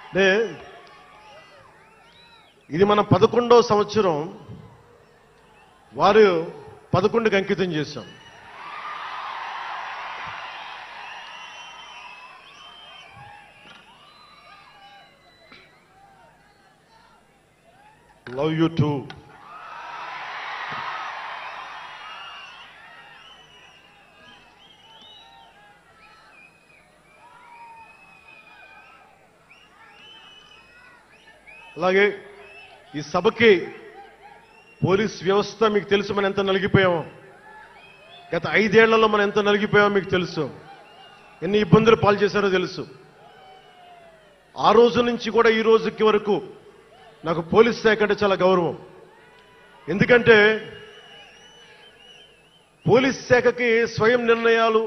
అంటే ఇది మన 11వ సంవత్సరం, వారు 11కి అంకితం చేశాం. Love you two. అలాగే ఈ సభకి పోలీస్ వ్యవస్థ మీకు తెలుసు, మనం ఎంత నలిగిపోయామో. గత 5 ఏళ్లలో మనం ఎంత నలిగిపోయామో మీకు తెలుసు. ఎన్ని ఇబ్బందులు పాలు చేశారో తెలుసు. ఆ రోజు నుంచి కూడా ఈ రోజుకి వరకు నాకు పోలీస్ శాఖ అంటే చాలా గౌరవం. ఎందుకంటే పోలీస్ శాఖకి స్వయం నిర్ణయాలు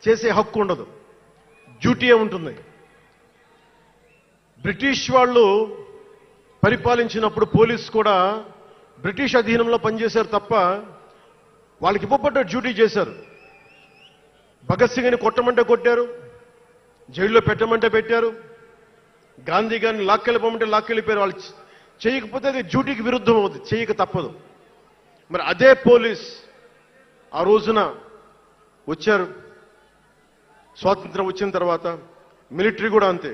చేసే హక్కు ఉండదు, డ్యూటీయే ఉంటుంది. బ్రిటిష్ వాళ్ళు పరిపాలించినప్పుడు పోలీసు కూడా బ్రిటిష్ అధీనంలో పనిచేశారు తప్ప వాళ్ళకి ఇవ్వబడ్డ డ్యూటీ చేశారు. భగత్ సింగ్ని కొట్టమంటే కొట్టారు, జైల్లో పెట్టమంటే పెట్టారు, గాంధీ గారిని లాక్కెళ్ళిపోమంటే లాక్కెళ్ళిపోయారు. వాళ్ళు చేయకపోతే అది డ్యూటీకి విరుద్ధం అవుతుంది, చేయక తప్పదు. మరి అదే పోలీస్ ఆ రోజున వచ్చారు. స్వాతంత్రం వచ్చిన తర్వాత మిలిటరీ కూడా అంతే.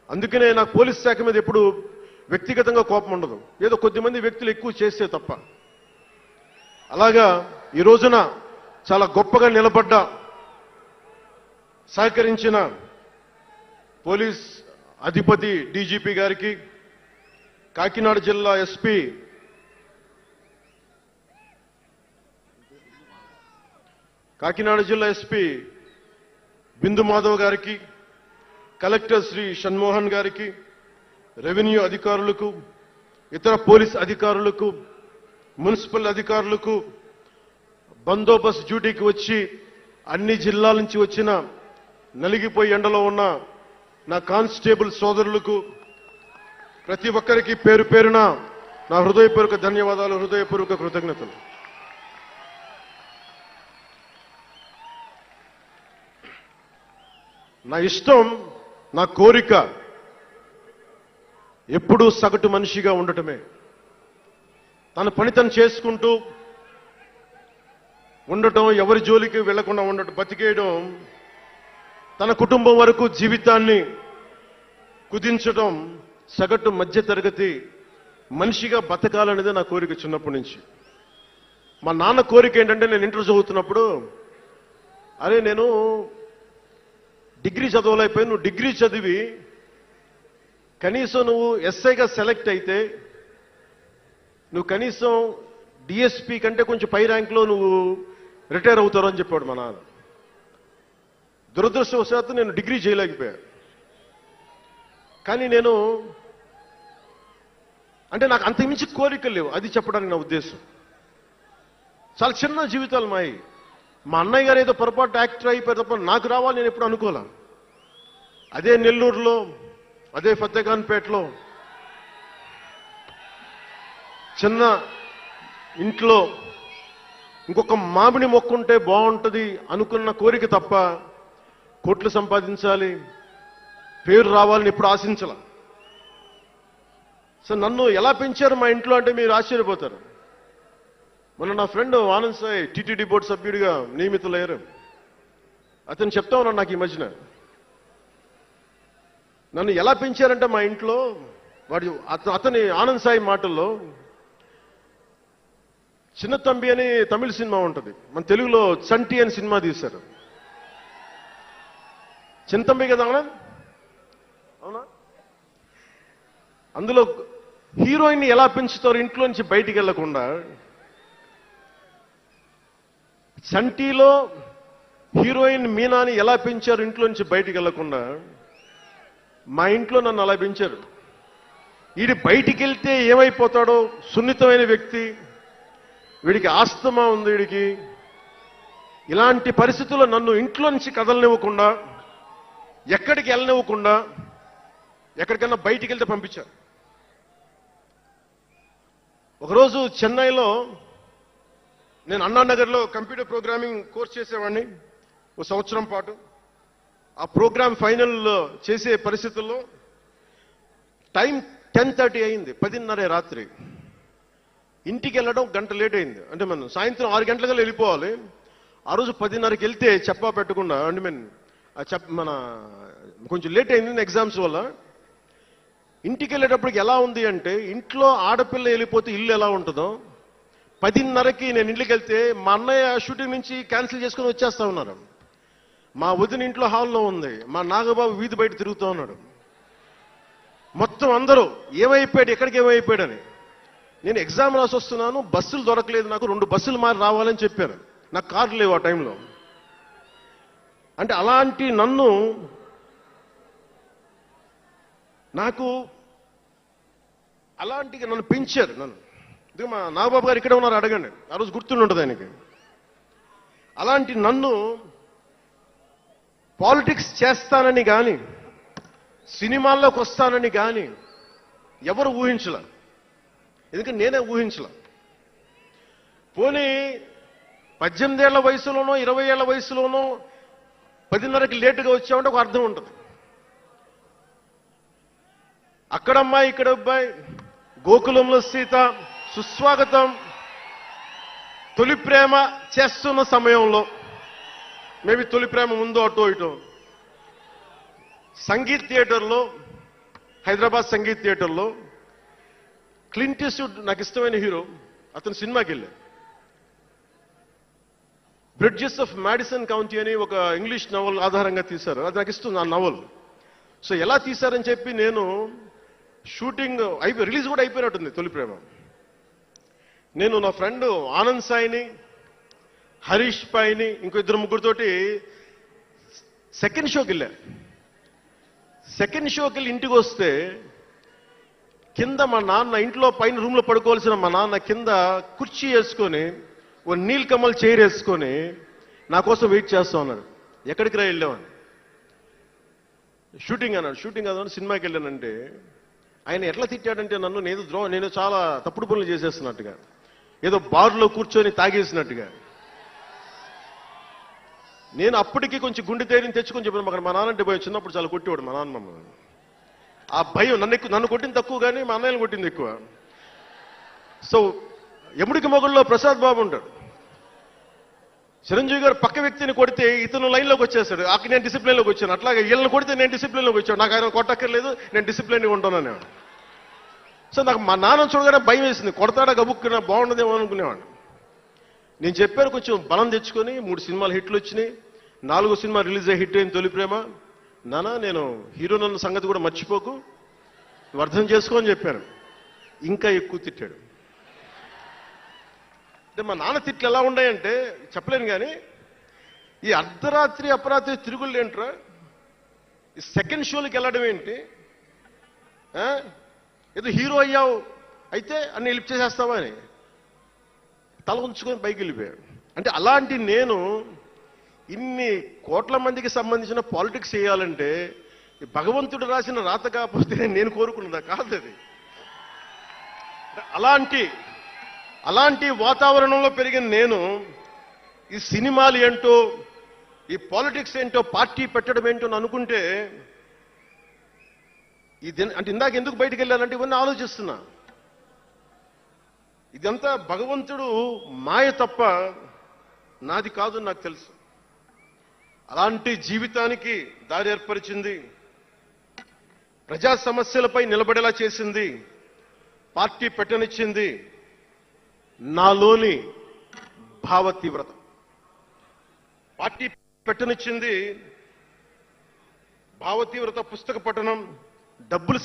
అందుకనే నాకు పోలీస్ శాఖ మీద ఎప్పుడు వ్యక్తిగతంగా కోపం ఉండదు, ఏదో కొద్దిమంది వ్యక్తులు ఎక్కువ చేస్తే తప్ప. అలాగా ఈ రోజున చాలా గొప్పగా నిలబడ్డ, సహకరించిన పోలీస్ అధిపతి డీజీపీ గారికి, కాకినాడ జిల్లా ఎస్పీ బిందు మాధవ్ గారికి, కలెక్టర్ శ్రీ షణ్మోహన్ గారికి, రెవెన్యూ అధికారులకు, ఇతర పోలీస్ అధికారులకు, మున్సిపల్ అధికారులకు, బందోబస్తు డ్యూటీకి వచ్చి అన్ని జిల్లాల నుంచి వచ్చిన నలిగిపోయి ఎండలో ఉన్న నా కానిస్టేబుల్ సోదరులకు, ప్రతి ఒక్కరికి పేరు పేరున నా హృదయపూర్వక ధన్యవాదాలు, హృదయపూర్వక కృతజ్ఞతలు. నా ఇష్టం, నా కోరిక ఎప్పుడూ సగటు మనిషిగా ఉండటమే. తన పని తను చేసుకుంటూ ఉండటం, ఎవరి జోలికి వెళ్లకుండా ఉండటం, బతికేయడం, తన కుటుంబం వరకు జీవితాన్ని కుదించడం, సగటు మధ్య తరగతి మనిషిగా బతకాలనేది నా కోరిక చిన్నప్పటి నుంచి. మా నాన్న కోరిక ఏంటంటే, నేను ఇంటర్ చదువుతున్నప్పుడు, అరే నేను డిగ్రీ చదవలేకపోయి, నువ్వు డిగ్రీ చదివి కనీసం నువ్వు ఎస్ఐగా సెలెక్ట్ అయితే నువ్వు కనీసం డిఎస్పీ కంటే కొంచెం పై ర్యాంక్లో నువ్వు రిటైర్ అవుతారు అని చెప్పాడు మా నాన్న. దురదృష్టవశాత్తు నేను డిగ్రీ చేయలేకపోయా. కానీ నేను అంటే నాకు అంతకుమించి కోరికలు లేవు, అది చెప్పడానికి నా ఉద్దేశం. చాలా చిన్న జీవితాలు మాయి. మా అన్నయ్య గారు ఏదో పొరపాటు యాక్టర్ అయిపోయారు తప్ప నాకు రావాలి నేను ఎప్పుడు అనుకోలే. అదే నెల్లూరులో, అదే ఫతేఖాన్పేటలో చిన్న ఇంట్లో ఇంకొక మామిడి మొక్క ఉంటే బాగుంటుంది అనుకున్న కోరిక తప్ప కోట్లు సంపాదించాలి, పేరు రావాలని ఎప్పుడు ఆశించాల. సో నన్ను ఎలా పెంచారు మా ఇంట్లో అంటే మీరు ఆశ్చర్యపోతారు. మొన్న నా friend Anand Sai TTD board సభ్యుడిగా నియమితులయ్యారు. అతను చెప్తా ఉన్నాను నాకు ఈ మధ్యన, నన్ను ఎలా పెంచారంటే మా ఇంట్లో అతని ఆనంద్ సాయి మాటల్లో, చిన్న తంబి అని తమిళ సినిమా ఉంటుంది, మన తెలుగులో చంటి అని సినిమా తీశారు. చిన్న తంబి కదా అవునా? అందులో హీరోయిన్ ఎలా పెంచుతారు ఇంట్లో నుంచి బయటికి వెళ్లకుండా, చంటిలో హీరోయిన్ మీనాని ఎలా పెంచారు ఇంట్లో నుంచి బయటికి వెళ్లకుండా, మా ఇంట్లో నన్ను అలా పెంచారు. వీడి బయటికి వెళ్తే ఏమైపోతాడో, సున్నితమైన వ్యక్తి, వీడికి ఆస్తమా ఉంది, వీడికి ఇలాంటి పరిస్థితుల్లో నన్ను ఇంట్లో నుంచి కదలనివ్వకుండా, ఎక్కడికి వెళ్ళనివ్వకుండా, ఎక్కడికన్నా బయటికి వెళ్తే పంపించారు. ఒకరోజు చెన్నైలో నేను అన్నానగర్లో కంప్యూటర్ ప్రోగ్రామింగ్ కోర్స్ చేసేవాడిని 1 సంవత్సరం పాటు. ఆ ప్రోగ్రామ్ ఫైనల్ చేసే పరిస్థితుల్లో టైం 10:30 అయింది, 10:30 రాత్రి. ఇంటికి వెళ్ళడం గంట లేట్ అయింది. అంటే మనం సాయంత్రం 6 గంటలకల్లా వెళ్ళిపోవాలి. ఆ రోజు 10:30కి వెళ్తే చెప్పా పెట్టకుండా అంటే మన కొంచెం లేట్ అయింది ఎగ్జామ్స్ వల్ల. ఇంటికి వెళ్ళేటప్పటికి ఎలా ఉంది అంటే, ఇంట్లో ఆడపిల్ల వెళ్ళిపోతే ఇల్లు ఎలా ఉంటుందో 10:30కి నేను ఇంటికి వెళ్తే మా అన్నయ్య షూటింగ్ నుంచి క్యాన్సిల్ చేసుకుని వచ్చేస్తా ఉన్నారు. మా వదిన ఇంట్లో హాల్లో ఉంది, మా నాగబాబు వీధి బయట తిరుగుతూ ఉన్నాడు. మొత్తం అందరూ ఏమైపోయాడు, ఎక్కడికి ఏమైపోయాడని. నేను ఎగ్జామ్ రాసి వస్తున్నాను, బస్సులు దొరకలేదు నాకు, 2 బస్సులు మారి రావాలని చెప్పాను. నాకు కార్లు లేవు ఆ టైంలో. అంటే అలాంటి నన్ను పెంచారు నన్ను. మా నాగబాబు గారు ఇక్కడే ఉన్నారు, అడగండి, ఆ రోజు గుర్తుండి ఉంటుంది ఆయనకి. అలాంటి నన్ను పాలిటిక్స్ చేస్తానని కానీ, సినిమాల్లోకి వస్తానని కానీ ఎవరు ఊహించలే. ఎందుకంటే నేనే ఊహించలే. పోనీ 18 ఏళ్ల వయసులోనో 20 ఏళ్ల వయసులోనో 10:30కి లేటుగా వచ్చామంటే ఒక అర్థం ఉంటుంది. అక్కడమ్మాయి ఇక్కడ అబ్బాయి, గోకులంలో సీత, సుస్వాగతం, తొలి ప్రేమ చేస్తున్న సమయంలో, మేబీ తొలి ప్రేమ ముందు అటో ఇటో, సంగీత్ థియేటర్లో, హైదరాబాద్ సంగీత్ థియేటర్లో క్లింట్ ఈస్ట్వుడ్ నాకు ఇష్టమైన హీరో, అతను సినిమాకి వెళ్ళా. బ్రిడ్జెస్ ఆఫ్ మాడిసన్ కౌంటీ అని ఒక ఇంగ్లీష్ నవల్ ఆధారంగా తీశారు. అది నాకు ఇస్తుంది ఆ నవల్. సో ఎలా తీశారని చెప్పి నేను షూటింగ్ రిలీజ్ కూడా అయిపోయినట్టుంది తొలి ప్రేమ. నేను నా ఫ్రెండ్ ఆనంద్ సాయిని, హరీష్ పాయిని, ఇంకో 2-3తోటి సెకండ్ షోకి వెళ్ళా. సెకండ్ షోకి వెళ్ళి ఇంటికి వస్తే కింద మా నాన్న, ఇంట్లో పైన రూమ్లో పడుకోవాల్సిన మా నాన్న కింద కుర్చీ వేసుకొని ఓ నీల్ కమల్ చైర్ వేసుకొని నా కోసం వెయిట్ చేస్తా ఉన్నాడు. ఎక్కడికి రా వెళ్ళామని. షూటింగ్ అన్నాడు. షూటింగ్ అన్నాడు, సినిమాకి వెళ్ళానంటే ఆయన ఎట్లా తిట్టాడంటే నన్ను, నేను చాలా తప్పుడు పనులు చేసేస్తున్నట్టుగా, ఏదో బార్లో కూర్చొని తాగేసినట్టుగా. నేను అప్పటికి కొంచెం గుండె ధైర్యం తెచ్చుకొని చెప్పాను, అక్కడ మా నాన్నంటే భయం, చిన్నప్పుడు చాలా కొట్టేవాడు మా నాన్న మమ్మల్ని. ఆ భయం నన్ను కొట్టింది తక్కువ కానీ మా అన్నయ్యను కొట్టింది ఎక్కువ. సో ఎముడికి మొగుల్లో ప్రసాద్ బాబు ఉంటాడు. చిరంజీవి గారు పక్క వ్యక్తిని కొడితే ఇతను లైన్లోకి వచ్చేస్తాడు, అక్కడ నేను డిసిప్లిన్లోకి వచ్చాను. అట్లాగే వీళ్ళని కొడితే నేను డిసిప్లిన్లోకి వచ్చాను. నాకు ఆయన కొట్టక్కర్లేదు, నేను డిసిప్లిన్గా ఉంటాను. సో నాకు మా నాన్న చూడగానే భయం వేసింది, కొడతాడా గబుక్కున బాగుండదేమో అనుకునేవాడు. నేను చెప్పాను కొంచెం బలం తెచ్చుకొని, 3 సినిమాలు హిట్లు వచ్చినాయి, 4వ సినిమా రిలీజ్ అయ్యి హిట్ అయింది తొలి ప్రేమ. నాన్న నేను హీరోనన్న సంగతి కూడా మర్చిపోకు, నువ్వు అర్థం చేసుకో అని చెప్పాను. ఇంకా ఎక్కువ తిట్టాడు. అంటే మా నాన్న తిట్లు ఎలా ఉన్నాయంటే చెప్పలేను కానీ, ఈ అర్ధరాత్రి అపరాత్రి తిరుగుళ్ళు ఏంట్రా, ఈ సెకండ్ షోలకి వెళ్ళడం ఏంటి, ఏదో హీరో అయ్యావు అయితే అన్ని లిఫ్ట్ చేసేస్తావా అని తల ఉంచుకొని పైకి వెళ్ళిపోయాడు. అంటే అలాంటి నేను ఇన్ని కోట్ల మందికి సంబంధించిన పాలిటిక్స్ చేయాలంటే భగవంతుడు రాసిన రాత కాకపోతే నేను కోరుకున్నదా కాదు అది. అలాంటి వాతావరణంలో పెరిగిన నేను ఈ సినిమాలు ఏంటో, ఈ పాలిటిక్స్ ఏంటో, పార్టీ పెట్టడం ఏంటో అనుకుంటే అంటే ఇందాక ఎందుకు బయటికి వెళ్ళానంటే ఇవన్నీ ఆలోచిస్తున్నా. ఇదంతా భగవంతుడు మాయ తప్ప నాది కాదు నాకు తెలుసు. అలాంటి జీవితానికి దారి ఏర్పరిచింది, ప్రజా సమస్యలపై నిలబడేలా చేసింది, పార్టీ పెట్టనిచ్చింది నాలోని భావ తీవ్రత. పార్టీ పెట్టనిచ్చింది భావ తీవ్రత, పుస్తక పఠనం, డబ్బులు